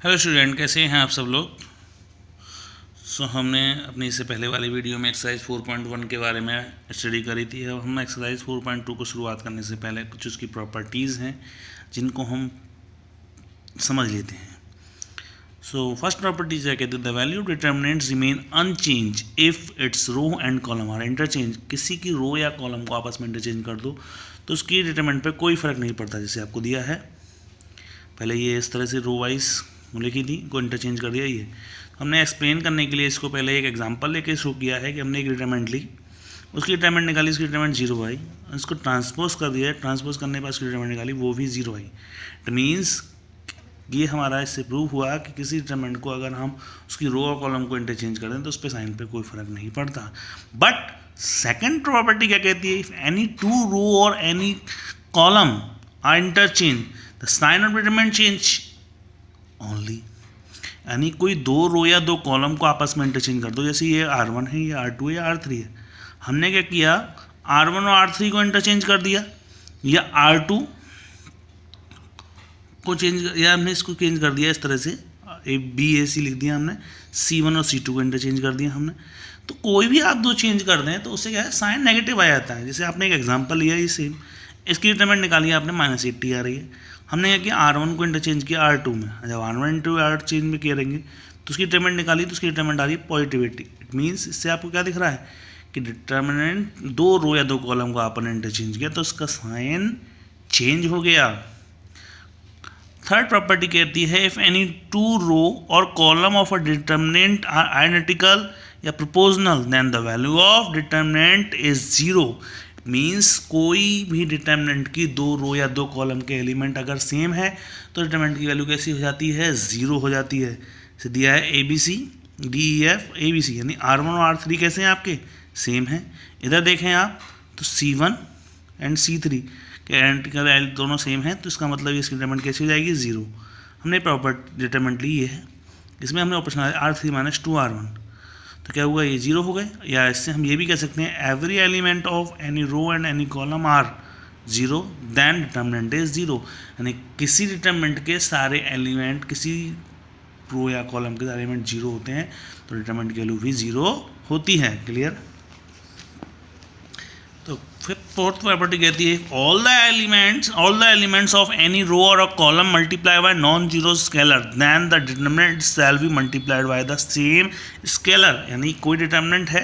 Hello student, कैसे हैं आप सब लोग। हमने अपनी इससे पहले वाली वीडियो में एक्सरसाइज 4.1 के बारे में स्टडी करी थी। अब हम एक्सरसाइज 4.2 को शुरुआत करने से पहले कुछ उसकी प्रॉपर्टीज़ हैं जिनको हम समझ लेते हैं। फर्स्ट प्रॉपर्टीज क्या कहते हैं, the value determinants remain unchange if its row and column are interchange. किसी की रो या कॉलम को आपस में इंटरचेंज कर दो तो उसकी डिटर्मिनेंट पे कोई फ़र्क नहीं पड़ता। जैसे आपको दिया है, पहले ये इस तरह से रो वाइज लिखी थी, को इंटरचेंज कर दिया। ये हमने एक्सप्लेन करने के लिए इसको पहले एक एग्जांपल लेके शुरू किया है कि हमने एक डिटरमिनेंट ली, उसकी डिटरमिनेंट निकाली, उसकी डिटरमिनेंट 0 आई, इसको ट्रांसपोज कर दिया, ट्रांसपोज करने के बाद उसकी डिटरमिनेंट निकाली, वो भी 0 आई। इट मीन्स ये हमारा इससे प्रूव हुआ कि किसी डिटरमिनेंट को अगर हम उसकी रो और कॉलम को इंटरचेंज कर दें तो उस पर साइन पे कोई फर्क नहीं पड़ता। बट सेकेंड प्रॉपर्टी क्या कहती है, इफ एनी टू रो और any column are interchange the sign of determinant change only. यानी कोई दो रो या दो कॉलम को आपस में इंटरचेंज कर दो, जैसे ये R1 है, ये R2 है, या R3 है। हमने क्या किया, R1 और R3 को इंटरचेंज कर दिया, या R2 को चेंज, या हमने इसको चेंज कर दिया इस तरह से, BAC लिख दिया हमने, C1 और C2 को इंटरचेंज कर दिया हमने। तो कोई भी आप दो चेंज कर दें तो उससे क्या है, साइन नेगेटिव आ जाता है। जैसे आपने एक एग्जाम्पल लिया, ये सेम, इसकी डिटरमिनेंट निकाली आपने -80 आ रही है। हमने क्या किया, R1 को इंटरचेंज किया R2 में, जब R1 इंटू R चेंज में करेंगे तो उसकी डिटरमिनेंट निकाली, तो उसकी डिटरमिनेंट आ रही है पॉजिटिविटी। इट मीन्स इससे आपको क्या दिख रहा है कि डिटरमिनेंट दो रो या दो कॉलम को आपने इंटरचेंज किया तो उसका साइन चेंज हो गया। थर्ड प्रॉपर्टी कहती है, इफ एनी टू रो और column of a determinant are identical या proportional then the value of determinant is 0। Means कोई भी डिटरमिनेंट की दो रो या दो कॉलम के एलिमेंट अगर सेम है तो डिटरमिनेंट की वैल्यू कैसी हो जाती है, 0 हो जाती है। जैसे दिया है ABC DEF ABC, यानी R1 और R3 कैसे हैं आपके, सेम हैं। इधर देखें आप तो C1 एंड C3 के आइडेंटिकल दोनों सेम हैं, तो इसका मतलब इसकी डिटरमिनेंट कैसी हो जाएगी, 0। हमने प्रॉपर डिटरमिनेंट ली है, इसमें हमने ऑप्शन R3 - 2R1, तो क्या हुआ, ये 0 हो गए। या इससे हम ये भी कह सकते हैं, every element of any row and any column are 0 then determinant is 0। यानी किसी डिटरमिनेंट के सारे एलिमेंट, किसी रो या कॉलम के सारे एलिमेंट 0 होते हैं तो डिटरमिनेंट की वैल्यू भी 0 होती है। क्लियर। तो फिर फोर्थ प्रॉपर्टी कहती है, all the elements of any row और a column multiply by non zero scalar then the determinant shall be multiplied by the same scalar. यानी कोई डिटरमिनेंट है,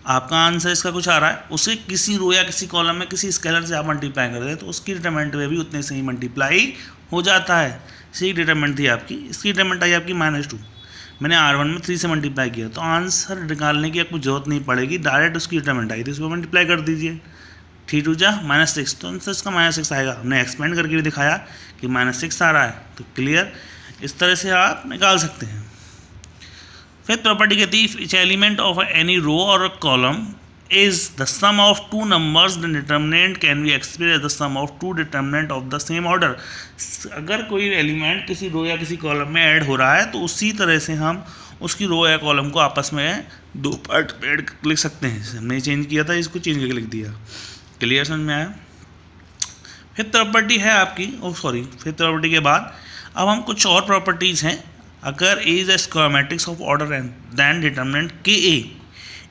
आपका आंसर इसका कुछ आ रहा है, उसे किसी रो या किसी कॉलम में किसी स्केलर से आप मल्टीप्लाई कर दें तो उसकी डिटरमिनेंट में भी उतने से ही मल्टीप्लाई हो जाता है। इसी डिटरमिनेंट थी आपकी, इसकी डिटरमिनेंट आई आपकी -2, मैंने R1 में 3 से मल्टीप्लाई किया तो आंसर निकालने की आपको जरूरत नहीं पड़ेगी, डायरेक्ट उसकी डिटरमिनेंट आई थी, उसको मल्टीप्लाई कर दीजिए, 3×2 = -6, तो आंसर इसका -6 आएगा। हमने एक्सपेंड करके भी दिखाया कि -6 आ रहा है, तो क्लियर, इस तरह से आप निकाल सकते हैं। फिर प्रॉपर्टी कहती है, each element of any row और column is the sum of two numbers, the determinant can be expressed as the sum of two determinant of the same order। अगर कोई एलिमेंट किसी रो या किसी कॉलम में ऐड हो रहा है तो उसी तरह से हम उसकी रो या कॉलम को आपस में दो पार्ट में ऐड लिख सकते हैं। हमने चेंज किया था, इसको चेंज करके लिख दिया। क्लियर, समझ में आया। फिर प्रॉपर्टी है आपकी, फिर प्रॉपर्टी के बाद अब हम कुछ और प्रॉपर्टीज़ हैं। अगर A is a square matrix of order n then determinant KA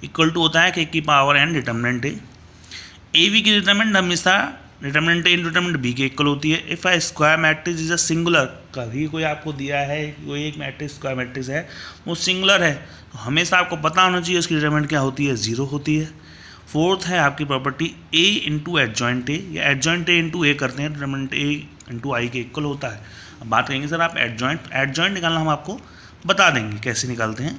equal to होता है K की power n determinant A B की डिटरमिनेंट हमेशा determinant A into determinant B के इक्वल होती है। If a square matrix is a singular, कभी कोई आपको दिया है कोई एक मैट्रिक्स स्क्वायर मैट्रिक्स है वो सिंगुलर है तो हमेशा आपको पता होना चाहिए उसकी डिटरमिनेंट क्या होती है, 0 होती है। फोर्थ है आपकी property A into adjoint A, या एडजॉइंट A इंटू A करते हैं, डिटरमिनेंट A इंटू I के इक्वल होता है। अब बात करेंगे सर आप एडजॉइंट निकालना हम आपको बता देंगे कैसे निकालते हैं।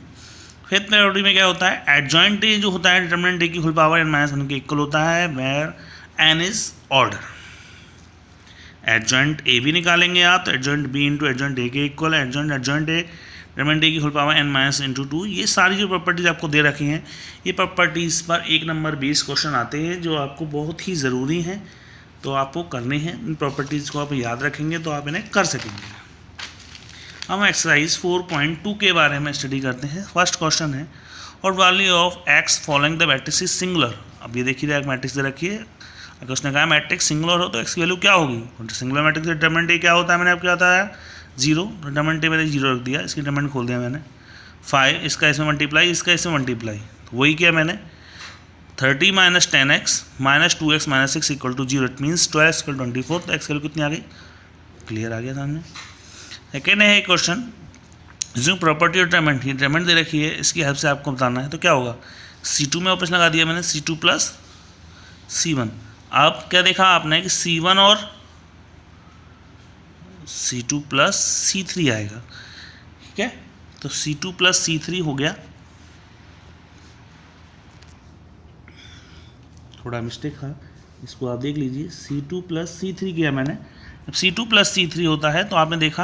फिफ्थ प्रॉपर्टी में क्या होता है, एडजॉइंट A जो होता है डिटरमिनेंट A की होल पावर n-1 के इक्वल होता है where n is order. Adjoint A भी निकालेंगे आप तो adjoint B into adjoint A के इक्वल है, एडजॉइंट A डिटरमिनेंट A की होल पावर n-2। ये सारी जो प्रॉपर्टीज आपको दे रखी हैं, ये प्रॉपर्टीज़ पर 1 नंबर 20 क्वेश्चन आते हैं जो आपको बहुत ही ज़रूरी हैं, तो आपको करने हैं। इन प्रॉपर्टीज़ को आप याद रखेंगे तो आप इन्हें कर सकेंगे। हम एक्सरसाइज 4.2 के बारे में स्टडी करते हैं। फर्स्ट क्वेश्चन है, और value of x following the matrix is singular. अब ये देखिए एक मैट्रिक्स दे रखी है, अगर उसने कहा मैट्रिक्स सिंगुलर हो तो x की वैल्यू क्या होगी, सिंगुलर मैट्रिक्स डिटरमिनेंट क्या होता है, मैंने आपको बताया 0, डिटरमिनेंट मैंने 0 रख दिया, इसकी डिटरमिनेंट खोल दिया मैंने 5, इसका इसमें मल्टीप्लाई, इसका इसमें मल्टीप्लाई, तो वही किया मैंने 30 minus 10x minus 2x minus 6 equal to 0, it means 12x equal 24, तो एक्स वैल्यू कितनी आ गई, क्लियर आ गया सामने। सेकेंड है क्वेश्चन, जिसमें प्रॉपर्टी और डिटरमिनेंट दे रखी है, इसकी हेल्प से आपको बताना है, तो क्या होगा, C2 में ऑपरेशन लगा दिया मैंने, C2 प्लस C1। अब क्या देखा आपने कि C1 और C2 प्लस C3 आएगा, ठीक है, तो C2 प्लस C3 हो गया, थोड़ा मिस्टेक था, इसको आप देख लीजिए, C2 प्लस C3 किया मैंने। जब C2 प्लस C3 होता है तो आपने देखा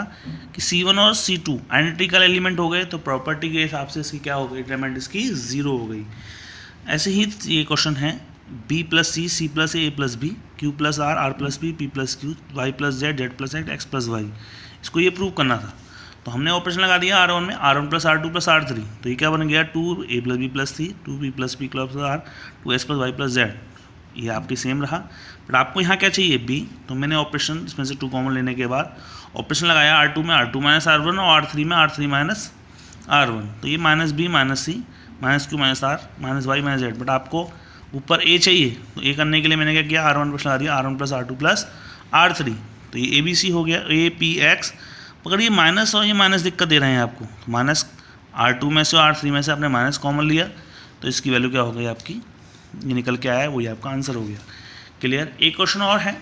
कि C1 और C2 आइडेंटिकल एलिमेंट हो गए, तो प्रॉपर्टी के हिसाब से इसकी क्या हो गई, डिटरमिनेंट इसकी 0 हो गई। ऐसे ही ये क्वेश्चन है B plus C plus A plus B, Q plus R plus B, P plus Q, Y plus Z plus X plus Y, इसको ये प्रूव करना था। तो हमने ऑपरेशन लगा दिया R1 में, R1 plus R2 plus R3, तो ये क्या बन गया 2A plus B plus C, 2B plus P plus R, 2S plus Y plus Z, ये आपकी सेम रहा। बट आपको यहाँ क्या चाहिए B, तो मैंने ऑपरेशन इसमें से 2 कॉमन लेने के बाद ऑपरेशन लगाया R2 में R2 माइनस R1 और R3 में R3 माइनस R1, तो ये minus B minus C minus Q minus R minus Y minus Z, but आपको ऊपर A चाहिए, तो A करने के लिए मैंने क्या किया, R1 प्लस लगा दिया, R1 plus R2 plus R3, तो ये ABC हो गया, APX। मगर ये माइनस और ये माइनस दिक्कत दे रहे हैं आपको, तो माइनस R2 में से और R3 में से आपने माइनस कॉमन लिया, तो इसकी वैल्यू क्या हो गई आपकी, ये निकल के आया है, वही आपका आंसर हो गया। क्लियर। एक क्वेश्चन और है,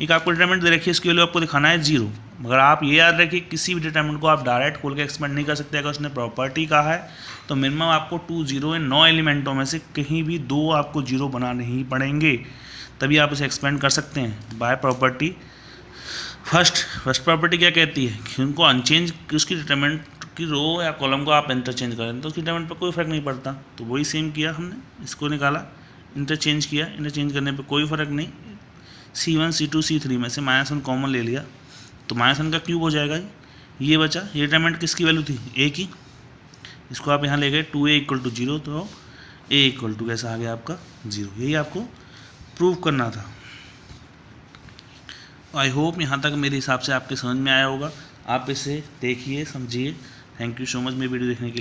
एक आपको डिटरमिनेंट दे रखी है, इसकी वैल्यू आपको दिखाना है 0, मगर आप ये याद रखिए किसी भी डिटरमिनेंट को आप डायरेक्ट खोल के एक्सपेंड नहीं कर सकते। अगर उसने प्रॉपर्टी कहा है तो मिनिमम आपको 2 0 इन 9 एलिमेंटों में से कहीं भी 2 आपको 0 बनाने ही पड़ेंगे, तभी आप इसे एक्सपेंड कर सकते हैं बाय प्रॉपर्टी। फर्स्ट प्रॉपर्टी क्या कहती है कि उनको अनचेंज, उसकी डिटरमिनेंट की रो या कॉलम को आप इंटरचेंज करें तो उसकी डिटरमिनेंट पर कोई फ़र्क नहीं पड़ता, तो वही सेम किया हमने, इसको निकाला, इंटरचेंज किया, इंटरचेंज करने पे कोई फ़र्क नहीं, C1 C2 C3 में से -1 कॉमन ले लिया, तो -1 का क्यूब हो जाएगा, ये बचा, ये डिटरमिनेंट किसकी वैल्यू थी, A की, इसको आप यहाँ ले गए 2A इक्वल टू 0, तो A इक्वल टू कैसा आ गया आपका 0, यही आपको प्रूव करना था। आई होप यहाँ तक मेरे हिसाब से आपके समझ में आया होगा, आप इसे देखिए समझिए। थैंक यू सो मच मेरी वीडियो देखने के लिए।